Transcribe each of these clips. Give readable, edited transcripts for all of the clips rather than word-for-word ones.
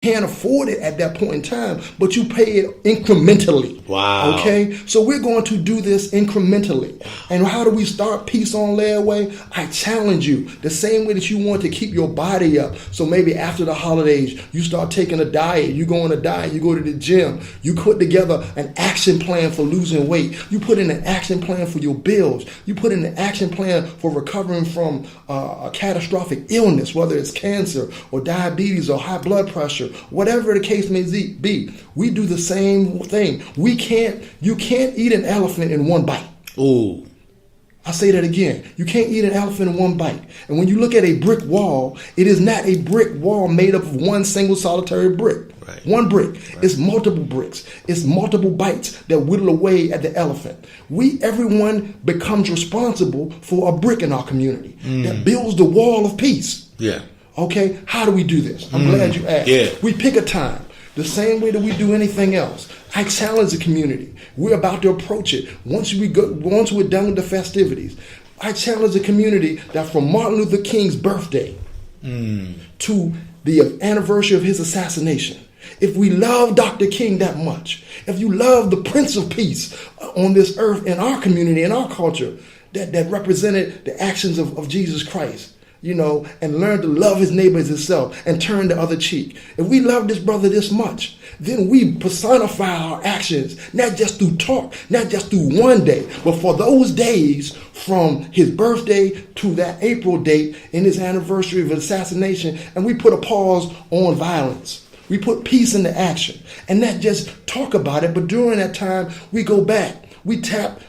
Can't afford it at that point in time, but you pay it incrementally. Wow. Okay? So we're going to do this incrementally. And how do we start peace on layaway? I challenge you, the same way that you want to keep your body up. So maybe after the holidays, you start taking a diet. You go on a diet, you go to the gym, you put together an action plan for losing weight. You put in an action plan for your bills. You put in an action plan for recovering from a catastrophic illness, whether it's cancer or diabetes or high blood pressure. Whatever the case may be, we do the same thing. You can't eat an elephant in one bite. Ooh. I'll say that again. You can't eat an elephant in one bite. And when you look at a brick wall, it is not a brick wall made up of one single solitary brick. Right. One brick. Right. It's multiple bricks. It's multiple bites that whittle away at the elephant. Everyone becomes responsible for a brick in our community that builds the wall of peace. Yeah. Okay, how do we do this? I'm glad you asked. Yeah. We pick a time, the same way that we do anything else. I challenge the community. We're about to approach it. Once we're done with the festivities, I challenge the community that from Martin Luther King's birthday to the anniversary of his assassination, if we love Dr. King that much, if you love the Prince of Peace on this earth in our community, in our culture, that represented the actions of Jesus Christ, and learn to love his neighbor as himself and turn the other cheek. If we love this brother this much, then we personify our actions, not just through talk, not just through one day, but for those days from his birthday to that April date in his anniversary of assassination, and we put a pause on violence. We put peace into action, and not just talk about it, but during that time, we go back. We tap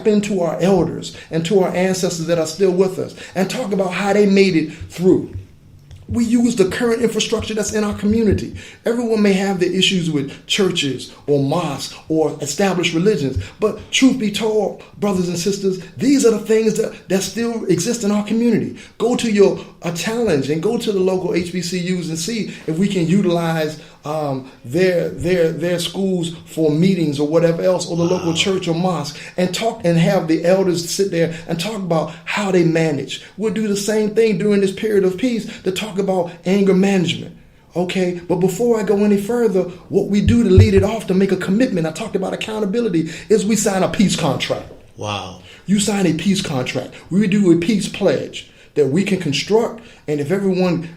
into our elders and to our ancestors that are still with us and talk about how they made it through. We use the current infrastructure that's in our community. Everyone may have the issues with churches or mosques or established religions, but truth be told, brothers and sisters, these are the things that still exist in our community. Go to your challenge and go to the local HBCUs and see if we can utilize their schools for meetings or whatever else, or the local church or mosque, and talk and have the elders sit there and talk about how they manage. We'll do the same thing during this period of peace to talk about anger management. Okay, but before I go any further, what we do to lead it off, to make a commitment, I talked about accountability, is we sign a peace contract. Wow. You sign a peace contract. We do a peace pledge that we can construct, and if everyone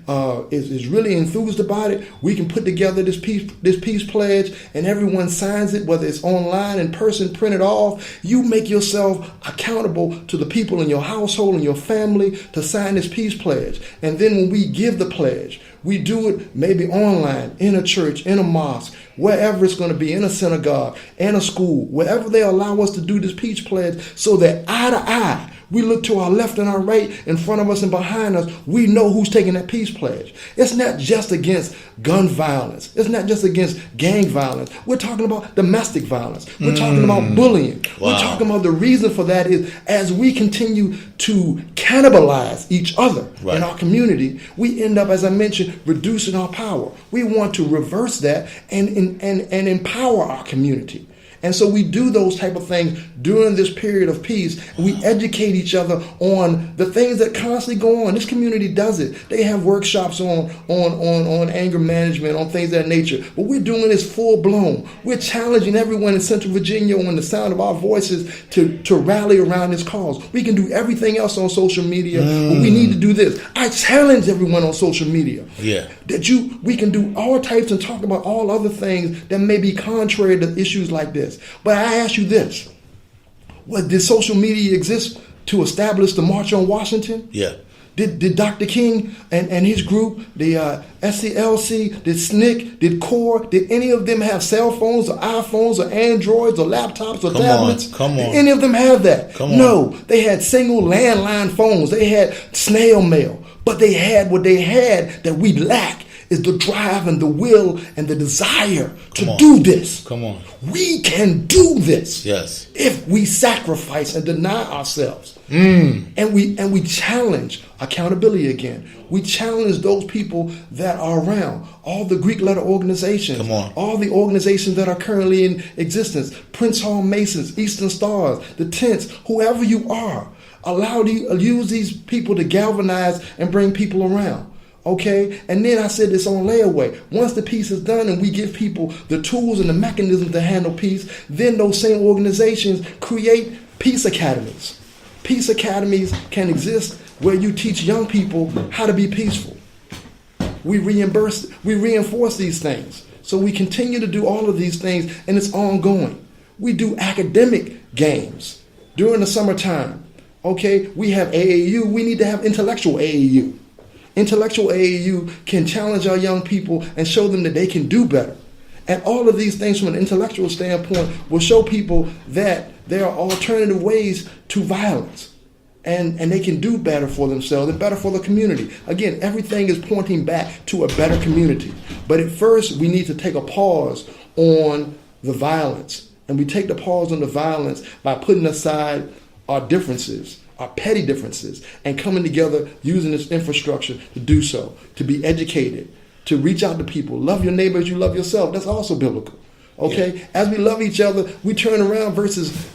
is really enthused about it, we can put together this peace pledge, and everyone signs it, whether it's online, in person, print it off. You make yourself accountable to the people in your household and your family to sign this peace pledge. And then when we give the pledge, we do it maybe online, in a church, in a mosque, wherever it's going to be, in a synagogue, in a school, wherever they allow us to do this peace pledge, so that eye to eye, we look to our left and our right, in front of us and behind us. We know who's taking that peace pledge. It's not just against gun violence. It's not just against gang violence. We're talking about domestic violence. We're talking about bullying. Wow. We're talking about the reason for that is as we continue to cannibalize each other in our community, we end up, as I mentioned, reducing our power. We want to reverse that and empower our community. And so we do those type of things during this period of peace. We educate each other on the things that constantly go on. This community does it. They have workshops on anger management, on things of that nature. But we're doing this full blown. We're challenging everyone in Central Virginia on the sound of our voices to rally around this cause. We can do everything else on social media, but we need to do this. I challenge everyone on social media that we can do all types and talk about all other things that may be contrary to issues like this. But I ask you this. Did social media exist to establish the March on Washington? Yeah. Did Dr. King and his group, the SCLC, did SNCC, did CORE, did any of them have cell phones or iPhones or Androids or laptops or tablets? Come on. Did any of them have that? No. They had single landline phones. They had snail mail. But they had what they had that we lack is the drive and the will and the desire to do this. Come on. We can do this. Yes. If we sacrifice and deny ourselves. And we challenge accountability again. We challenge those people that are around. All the Greek letter organizations. Come on. All the organizations that are currently in existence. Prince Hall Masons, Eastern Stars, the Tents, whoever you are. Use these people to galvanize and bring people around. Okay, and then I said this on layaway. Once the peace is done and we give people the tools and the mechanisms to handle peace, then those same organizations create peace academies. Peace academies can exist where you teach young people how to be peaceful. We reinforce these things. So we continue to do all of these things, and it's ongoing. We do academic games during the summertime. Okay, we have AAU. We need to have intellectual AAU. Intellectual AAU can challenge our young people and show them that they can do better. And all of these things from an intellectual standpoint will show people that there are alternative ways to violence. And they can do better for themselves and better for the community. Again, everything is pointing back to a better community. But at first, we need to take a pause on the violence. And we take the pause on the violence by putting aside our differences, our petty differences, and coming together using this infrastructure to do so, to be educated, to reach out to people. Love your neighbor as you love yourself. That's also biblical. Okay? Yeah. As we love each other, we turn around versus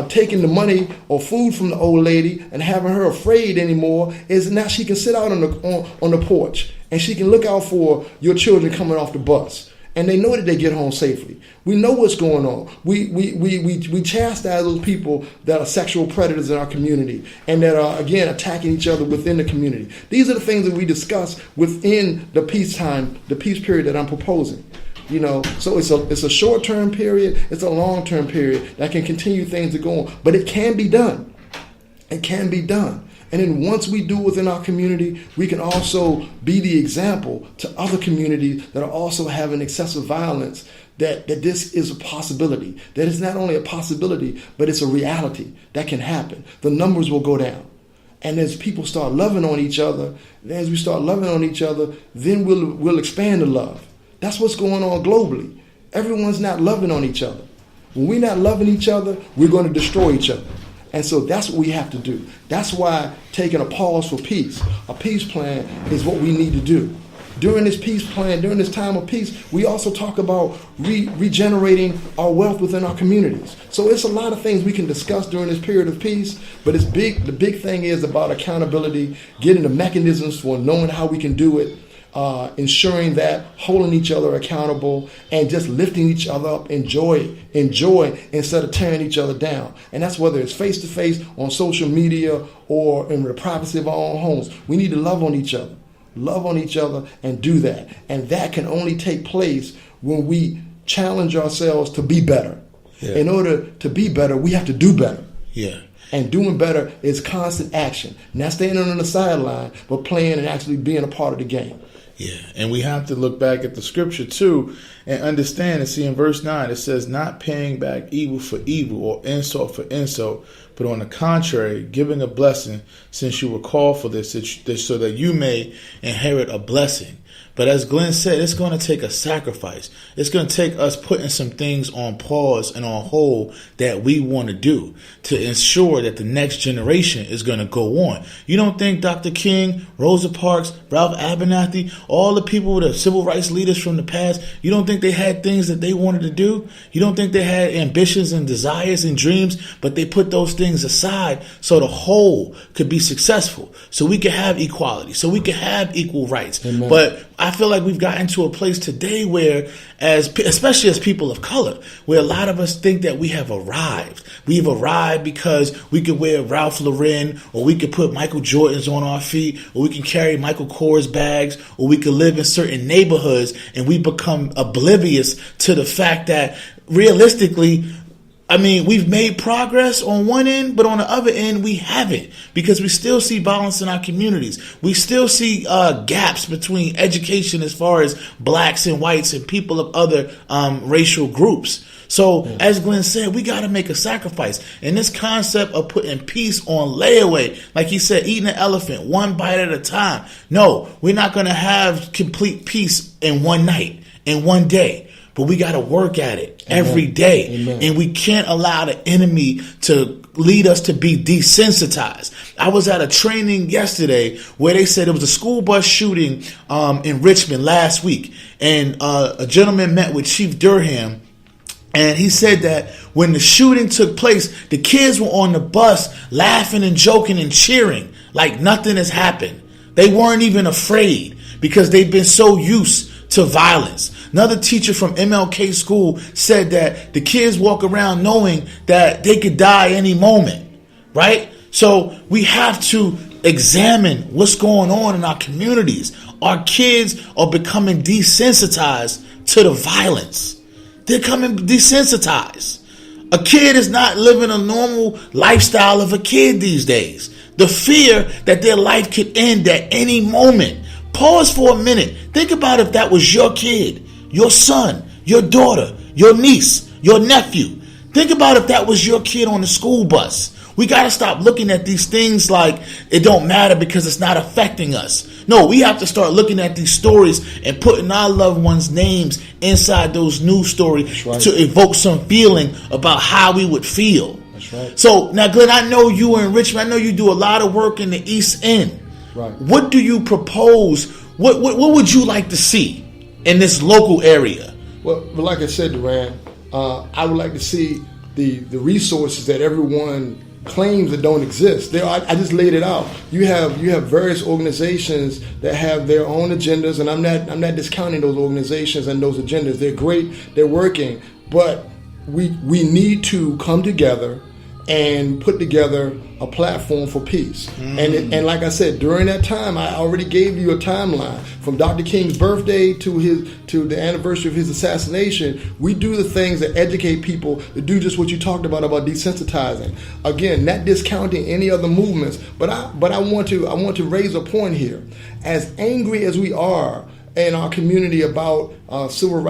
taking the money or food from the old lady and having her afraid anymore. Is now she can sit out on the porch and she can look out for your children coming off the bus. And they know that they get home safely. We know what's going on. We chastise those people that are sexual predators in our community and that are, again, attacking each other within the community. These are the things that we discuss within the peace period that I'm proposing. You know, so it's a short-term period, it's a long-term period that can continue things to go on. But it can be done. It can be done. And then once we do within our community, we can also be the example to other communities that are also having excessive violence, that this is a possibility. That it's not only a possibility, but it's a reality that can happen. The numbers will go down. And as people start loving on each other, then we'll expand the love. That's what's going on globally. Everyone's not loving on each other. When we're not loving each other, we're going to destroy each other. And so that's what we have to do. That's why taking a pause for peace, a peace plan, is what we need to do. During this peace plan, during this time of peace, we also talk about regenerating our wealth within our communities. So it's a lot of things we can discuss during this period of peace, but it's big. The big thing is about accountability, getting the mechanisms for knowing how we can do it, ensuring that, holding each other accountable, and just lifting each other up, enjoy instead of tearing each other down. And that's whether it's face-to-face, on social media, or in the privacy of our own homes. We need to love on each other and do that. And that can only take place when we challenge ourselves to be better. Yeah. In order to be better, we have to do better. Yeah. And doing better is constant action. Not standing on the sideline, but playing and actually being a part of the game. Yeah, and we have to look back at the scripture too and understand and see in verse 9, it says, not paying back evil for evil or insult for insult, but on the contrary, giving a blessing, since you were called for this, so that you may inherit a blessing. But as Glenn said, it's going to take a sacrifice. It's going to take us putting some things on pause and on hold that we want to do to ensure that the next generation is going to go on. You don't think Dr. King, Rosa Parks, Ralph Abernathy, all the people, the civil rights leaders from the past, you don't think they had things that they wanted to do? You don't think they had ambitions and desires and dreams, but they put those things aside so the whole could be successful, so we could have equality, so we could have equal rights. Amen. But I feel like we've gotten to a place today where, especially as people of color, where a lot of us think that we have arrived. We've arrived because we could wear Ralph Lauren, or we could put Michael Jordans on our feet, or we can carry Michael Kors bags, or we could live in certain neighborhoods, and we become oblivious to the fact that realistically, I mean, we've made progress on one end, but on the other end, we haven't, because we still see violence in our communities. We still see gaps between education as far as blacks and whites and people of other racial groups. So, as Glenn said, we got to make a sacrifice. And this concept of putting peace on layaway, like he said, eating an elephant one bite at a time. No, we're not going to have complete peace in one night, in one day. But we got to work at it every day. Amen. And we can't allow the enemy to lead us to be desensitized. I was at a training yesterday where they said it was a school bus shooting in Richmond last week. And a gentleman met with Chief Durham. And he said that when the shooting took place, the kids were on the bus laughing and joking and cheering like nothing has happened. They weren't even afraid, because they've been so used to violence. Another teacher from MLK school said that the kids walk around knowing that they could die any moment, right? So we have to examine what's going on in our communities. Our kids are becoming desensitized to the violence. They're becoming desensitized. A kid is not living a normal lifestyle of a kid these days. The fear that their life could end at any moment. Pause for a minute. Think about if that was your kid, your son, your daughter, your niece, your nephew. Think about if that was your kid on the school bus. We got to stop looking at these things like it don't matter because it's not affecting us. No, we have to start looking at these stories and putting our loved ones' names inside those news stories to evoke some feeling about how we would feel. That's right. So now, Glenn, I know you are in Richmond. I know you do a lot of work in the East End. Right. What do you propose? What would you like to see in this local area? Well, like I said, Duran, I would like to see the resources that everyone claims that don't exist. I just laid it out. You have various organizations that have their own agendas, and I'm not discounting those organizations and those agendas. They're great. They're working, but we need to come together and put together a platform for peace. And like I said, during that time, I already gave you a timeline from Dr. King's birthday to the anniversary of his assassination. We do the things that educate people to do just what you talked about desensitizing. Again, not discounting any other movements, but I want to raise a point here. As angry as we are in our community about civil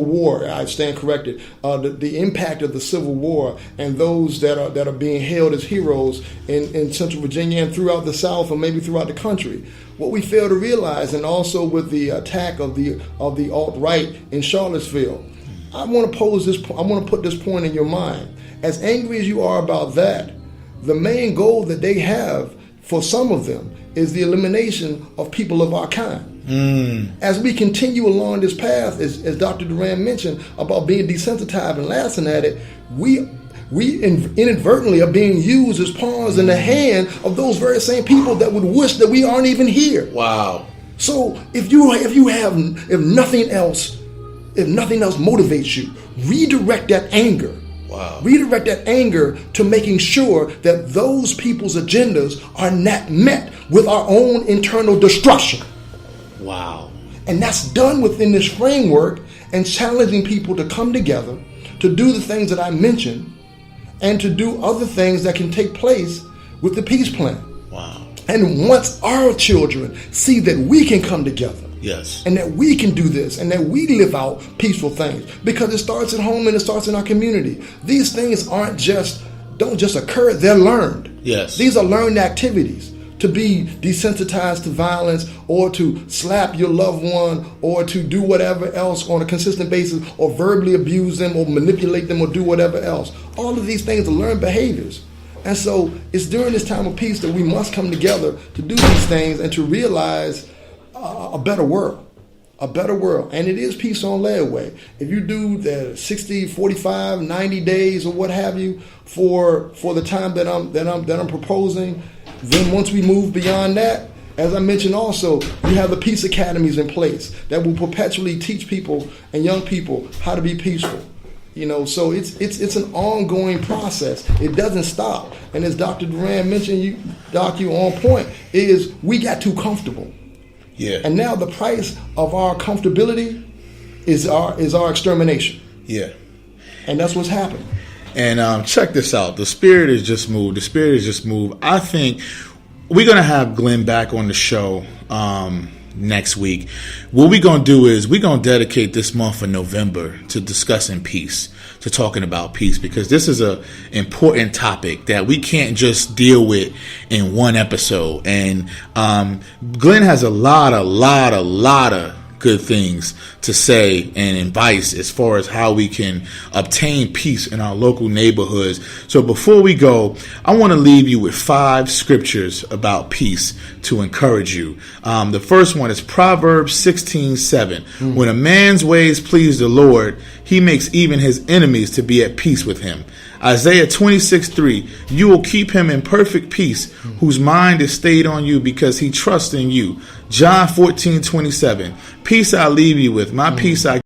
war, I stand corrected, the impact of the Civil War and those that are being hailed as heroes in Central Virginia and throughout the South or maybe throughout the country. What we fail to realize, and also with the attack of the alt-right in Charlottesville, I want to put this point in your mind. As angry as you are about that, the main goal that they have for some of them is the elimination of people of our kind. As we continue along this path, as Dr. Duran mentioned, about being desensitized and laughing at it, we inadvertently are being used as pawns in the hand of those very same people that would wish that we aren't even here. Wow. So if nothing else motivates you, redirect that anger. Wow. Redirect that anger to making sure that those people's agendas are not met with our own internal destruction. Wow. And that's done within this framework and challenging people to come together to do the things that I mentioned and to do other things that can take place with the peace plan. Wow. And once our children see that we can come together, yes, and that we can do this, and that we live out peaceful things, because it starts at home and it starts in our community. These things don't just occur, they're learned. Yes. These are learned activities. To be desensitized to violence, or to slap your loved one, or to do whatever else on a consistent basis, or verbally abuse them, or manipulate them, or do whatever else. All of these things are learned behaviors. And so it's during this time of peace that we must come together to do these things and to realize a better world. A better world. And it is peace on layaway. If you do the 60, 45, 90 days or what have you for the time that I'm proposing, then once we move beyond that, as I mentioned also, you have the peace academies in place that will perpetually teach people and young people how to be peaceful. So it's an ongoing process. It doesn't stop. And as Dr. Duran mentioned, you on point, is we got too comfortable. Yeah. And now the price of our comfortability is our extermination. Yeah. And that's what's happening. And check this out. The spirit has just moved. I think we're going to have Glenn back on the show next week. What we're going to do is we're going to dedicate this month of November to discussing peace, to talking about peace, because this is a important topic that we can't just deal with in one episode. And Glenn has a lot of good things to say and advice as far as how we can obtain peace in our local neighborhoods. So before we go, I want to leave you with 5 scriptures about peace to encourage you. The first one is Proverbs 16:7. When a man's ways please the Lord, he makes even his enemies to be at peace with him. Isaiah 26:3, you will keep him in perfect peace, whose mind is stayed on you because he trusts in you. John 14:27, peace I leave you with, my peace I